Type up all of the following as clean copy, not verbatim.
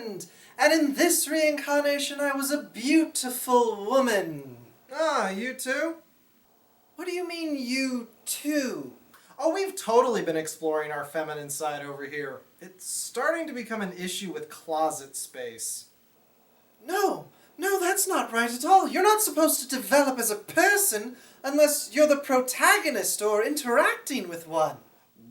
friend, and in this reincarnation I was a beautiful woman. Ah, you too? What do you mean, you too? Oh, we've totally been exploring our feminine side over here. It's starting to become an issue with closet space. No, that's not right at all. You're not supposed to develop as a person unless you're the protagonist or interacting with one.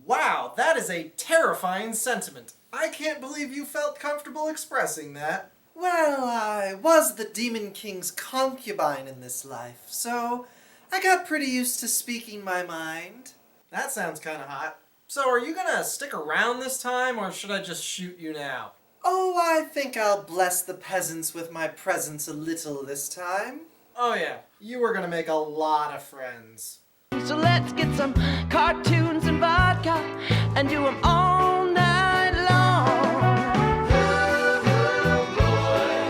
Wow, that is a terrifying sentiment. I can't believe you felt comfortable expressing that. Well, I was the Demon King's concubine in this life, so I got pretty used to speaking my mind. That sounds kinda hot. So are you gonna stick around this time, or should I just shoot you now? Oh, I think I'll bless the peasants with my presence a little this time. Oh yeah, you were gonna make a lot of friends. So let's get some cartoons and vodka and do them all night long.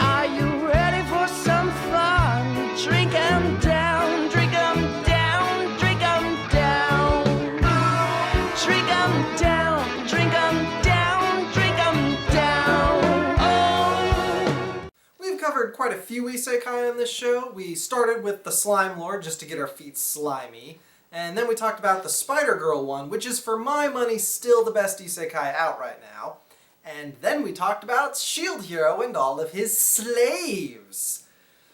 Are you ready for some fun? Drink 'em down, drink 'em down, drink 'em down. Drink 'em down, drink 'em down, drink 'em down. Oh. We've covered quite a few isekai on this show. We started with the Slime Lord just to get our feet slimy. And then we talked about the Spider Girl one, which is for my money still the best isekai out right now. And then we talked about Shield Hero and all of his slaves.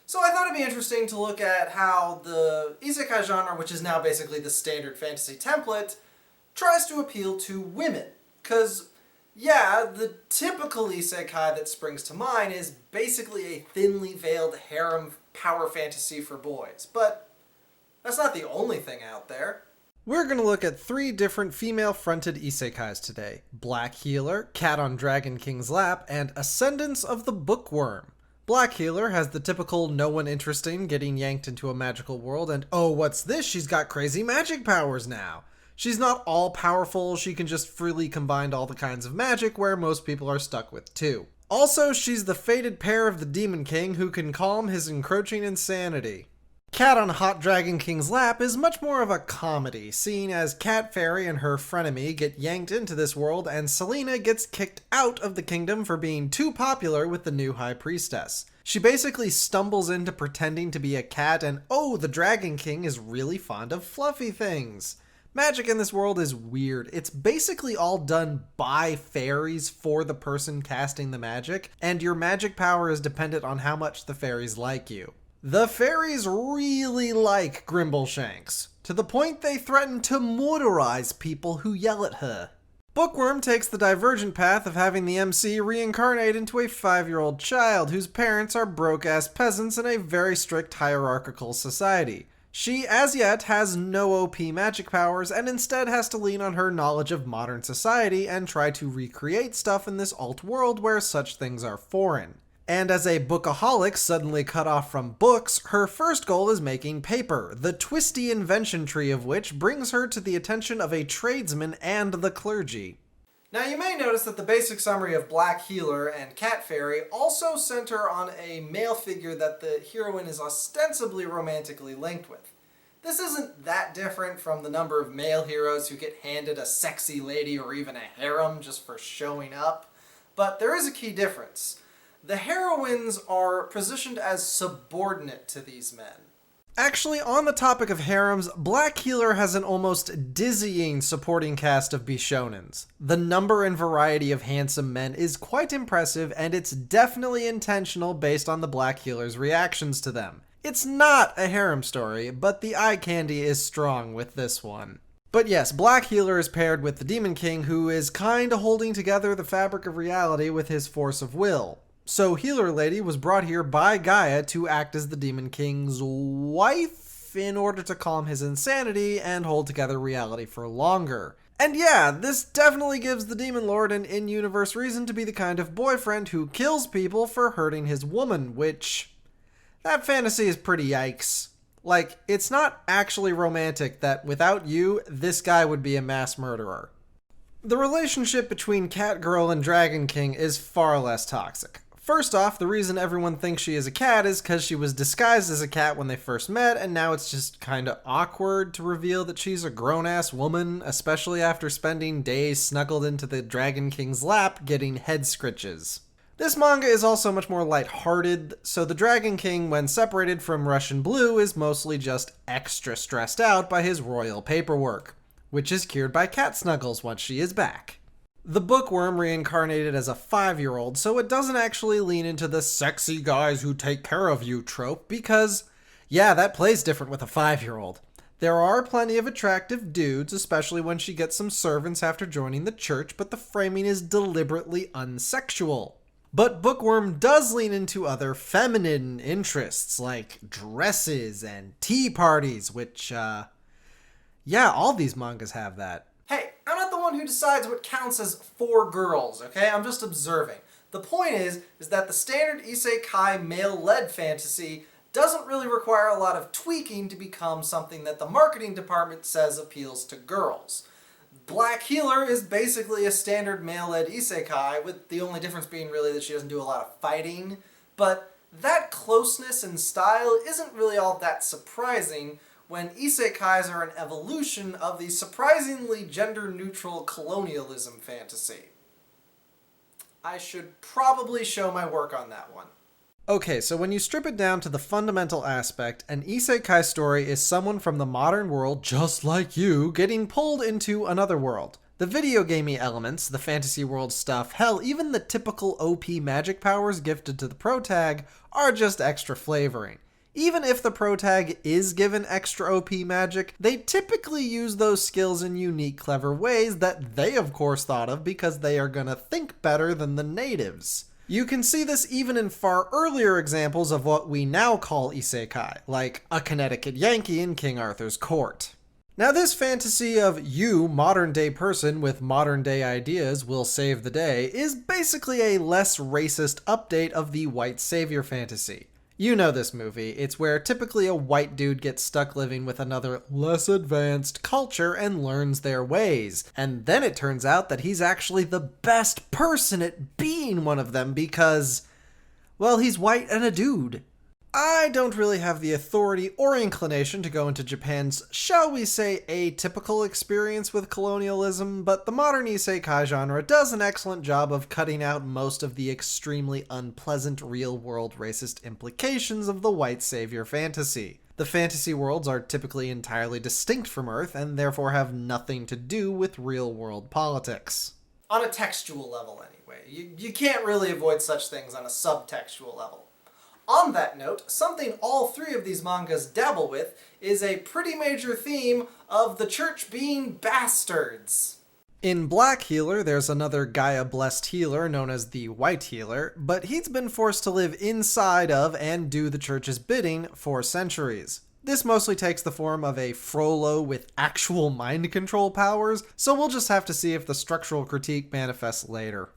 So I thought it'd be interesting to look at how the isekai genre, which is now basically the standard fantasy template, tries to appeal to women. Because, yeah, the typical isekai that springs to mind is basically a thinly veiled harem power fantasy for boys. But that's not the only thing out there. We're going to look at 3 different female-fronted isekais today. Black Healer, Cat on Dragon King's Lap, and Ascendance of the Bookworm. Black Healer has the typical no one interesting getting yanked into a magical world, and oh, what's this? She's got crazy magic powers now. She's not all-powerful, she can just freely combine all the kinds of magic where most people are stuck with too. Also, she's the fated pair of the Demon King who can calm his encroaching insanity. Cat on Hot Dragon King's Lap is much more of a comedy, seeing as Cat Fairy and her frenemy get yanked into this world and Selena gets kicked out of the kingdom for being too popular with the new High Priestess. She basically stumbles into pretending to be a cat and oh, the Dragon King is really fond of fluffy things. Magic in this world is weird. It's basically all done by fairies for the person casting the magic, and your magic power is dependent on how much the fairies like you. The fairies really like Grimbleshanks, to the point they threaten to murderize people who yell at her. Bookworm takes the divergent path of having the MC reincarnate into a 5-year-old child whose parents are broke-ass peasants in a very strict hierarchical society. She, as yet, has no OP magic powers and instead has to lean on her knowledge of modern society and try to recreate stuff in this alt world where such things are foreign. And as a bookaholic suddenly cut off from books, her first goal is making paper, the twisty invention tree of which brings her to the attention of a tradesman and the clergy. Now you may notice that the basic summary of Black Healer and Cat Fairy also center on a male figure that the heroine is ostensibly romantically linked with. This isn't that different from the number of male heroes who get handed a sexy lady or even a harem just for showing up, but there is a key difference. The heroines are positioned as subordinate to these men. Actually, on the topic of harems, Black Healer has an almost dizzying supporting cast of bishonens. The number and variety of handsome men is quite impressive, and it's definitely intentional based on the Black Healer's reactions to them. It's not a harem story, but the eye candy is strong with this one. But yes, Black Healer is paired with the Demon King, who is kinda holding together the fabric of reality with his force of will. So Healer Lady was brought here by Gaia to act as the Demon King's wife in order to calm his insanity and hold together reality for longer. And yeah, this definitely gives the Demon Lord an in-universe reason to be the kind of boyfriend who kills people for hurting his woman, which... that fantasy is pretty yikes. Like, it's not actually romantic that without you, this guy would be a mass murderer. The relationship between Catgirl and Dragon King is far less toxic. First off, the reason everyone thinks she is a cat is because she was disguised as a cat when they first met, and now it's just kinda awkward to reveal that she's a grown-ass woman, especially after spending days snuggled into the Dragon King's lap getting head scritches. This manga is also much more lighthearted, so the Dragon King, when separated from Russian Blue, is mostly just extra stressed out by his royal paperwork, which is cured by cat snuggles once she is back. The bookworm reincarnated as a 5-year-old, so it doesn't actually lean into the sexy guys who take care of you trope, because, yeah, that plays different with a 5-year-old. There are plenty of attractive dudes, especially when she gets some servants after joining the church, but the framing is deliberately unsexual. But Bookworm does lean into other feminine interests, like dresses and tea parties, which, all these mangas have that. Hey, I'm not the one who decides what counts as for girls, okay? I'm just observing. The point is that the standard isekai male-led fantasy doesn't really require a lot of tweaking to become something that the marketing department says appeals to girls. Black Healer is basically a standard male-led isekai, with the only difference being really that she doesn't do a lot of fighting, but that closeness and style isn't really all that surprising when isekais are an evolution of the surprisingly gender-neutral colonialism fantasy. I should probably show my work on that one. Okay, so when you strip it down to the fundamental aspect, an isekai story is someone from the modern world, just like you, getting pulled into another world. The video gamey elements, the fantasy world stuff, hell, even the typical OP magic powers gifted to the protag are just extra flavoring. Even if the protag is given extra OP magic, they typically use those skills in unique, clever ways that they of course thought of because they are gonna think better than the natives. You can see this even in far earlier examples of what we now call isekai, like A Connecticut Yankee in King Arthur's Court. Now this fantasy of you, modern-day person with modern-day ideas, will save the day is basically a less racist update of the white savior fantasy. You know this movie. It's where typically a white dude gets stuck living with another less advanced culture and learns their ways. And then it turns out that he's actually the best person at being one of them because, well, he's white and a dude. I don't really have the authority or inclination to go into Japan's, shall we say, atypical experience with colonialism, but the modern isekai genre does an excellent job of cutting out most of the extremely unpleasant real-world racist implications of the white savior fantasy. The fantasy worlds are typically entirely distinct from Earth, and therefore have nothing to do with real-world politics. On a textual level, anyway. You can't really avoid such things on a subtextual level. On that note, something all three of these mangas dabble with is a pretty major theme of the church being bastards. In Black Healer, there's another Gaia-blessed healer known as the White Healer, but he's been forced to live inside of and do the church's bidding for centuries. This mostly takes the form of a Frollo with actual mind control powers, so we'll just have to see if the structural critique manifests later.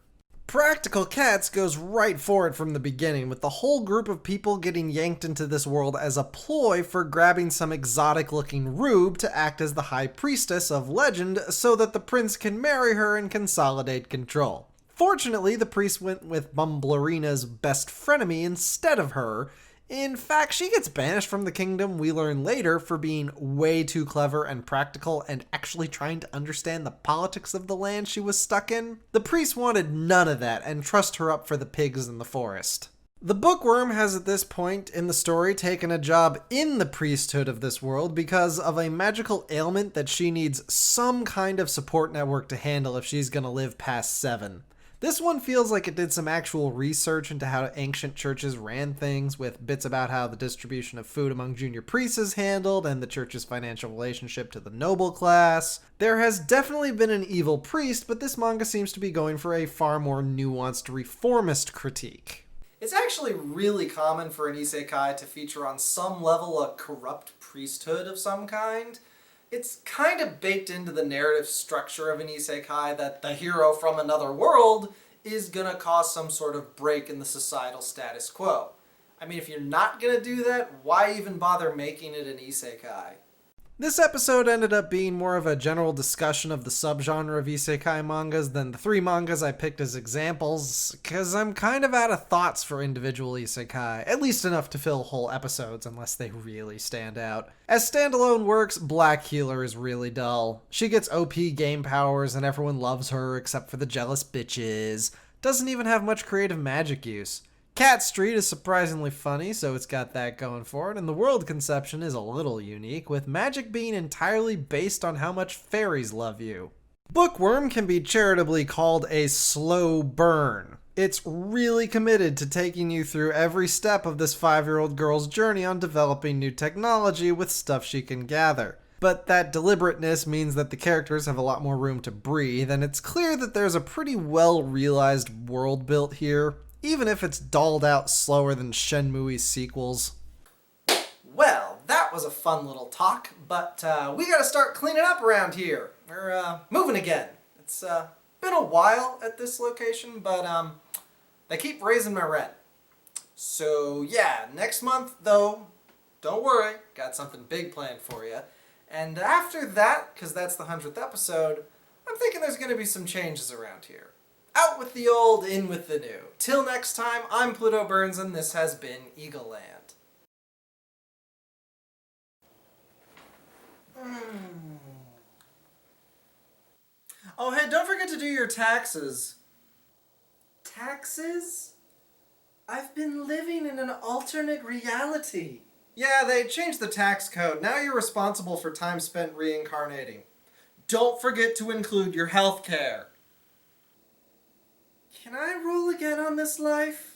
Practical Cats goes right for it from the beginning, with the whole group of people getting yanked into this world as a ploy for grabbing some exotic-looking rube to act as the high priestess of legend so that the prince can marry her and consolidate control. Fortunately, the priest went with Bumblerina's best frenemy instead of her. In fact, she gets banished from the kingdom, we learn later, for being way too clever and practical and actually trying to understand the politics of the land she was stuck in. The priest wanted none of that and trussed her up for the pigs in the forest. The bookworm has at this point in the story taken a job in the priesthood of this world because of a magical ailment that she needs some kind of support network to handle if she's gonna live past 7. This one feels like it did some actual research into how ancient churches ran things, with bits about how the distribution of food among junior priests is handled and the church's financial relationship to the noble class. There has definitely been an evil priest, but this manga seems to be going for a far more nuanced reformist critique. It's actually really common for an isekai to feature on some level a corrupt priesthood of some kind. It's kind of baked into the narrative structure of an isekai that the hero from another world is gonna cause some sort of break in the societal status quo. I mean, if you're not gonna do that, why even bother making it an isekai? This episode ended up being more of a general discussion of the subgenre of isekai mangas than the 3 mangas I picked as examples, because I'm kind of out of thoughts for individual isekai, at least enough to fill whole episodes unless they really stand out. As standalone works, Black Healer is really dull. She gets OP game powers and everyone loves her except for the jealous bitches. doesn't even have much creative magic use. Cat Street is surprisingly funny, so it's got that going for it, and the world conception is a little unique, with magic being entirely based on how much fairies love you. Bookworm can be charitably called a slow burn. It's really committed to taking you through every step of this 5-year-old girl's journey on developing new technology with stuff she can gather. But that deliberateness means that the characters have a lot more room to breathe, and it's clear that there's a pretty well-realized world built here, even if it's dolled out slower than Shenmue's sequels. Well, that was a fun little talk, but we gotta start cleaning up around here. We're moving again. It's been a while at this location, but they keep raising my rent. So yeah, next month though, don't worry, got something big planned for you. And after that, because that's the 100th episode, I'm thinking there's gonna be some changes around here. Out with the old, in with the new. Till next time, I'm Pluto Burns, and this has been Eagle Land. Oh, hey, don't forget to do your taxes. Taxes? I've been living in an alternate reality. Yeah, they changed the tax code. Now you're responsible for time spent reincarnating. Don't forget to include your health care. Can I roll again on this life?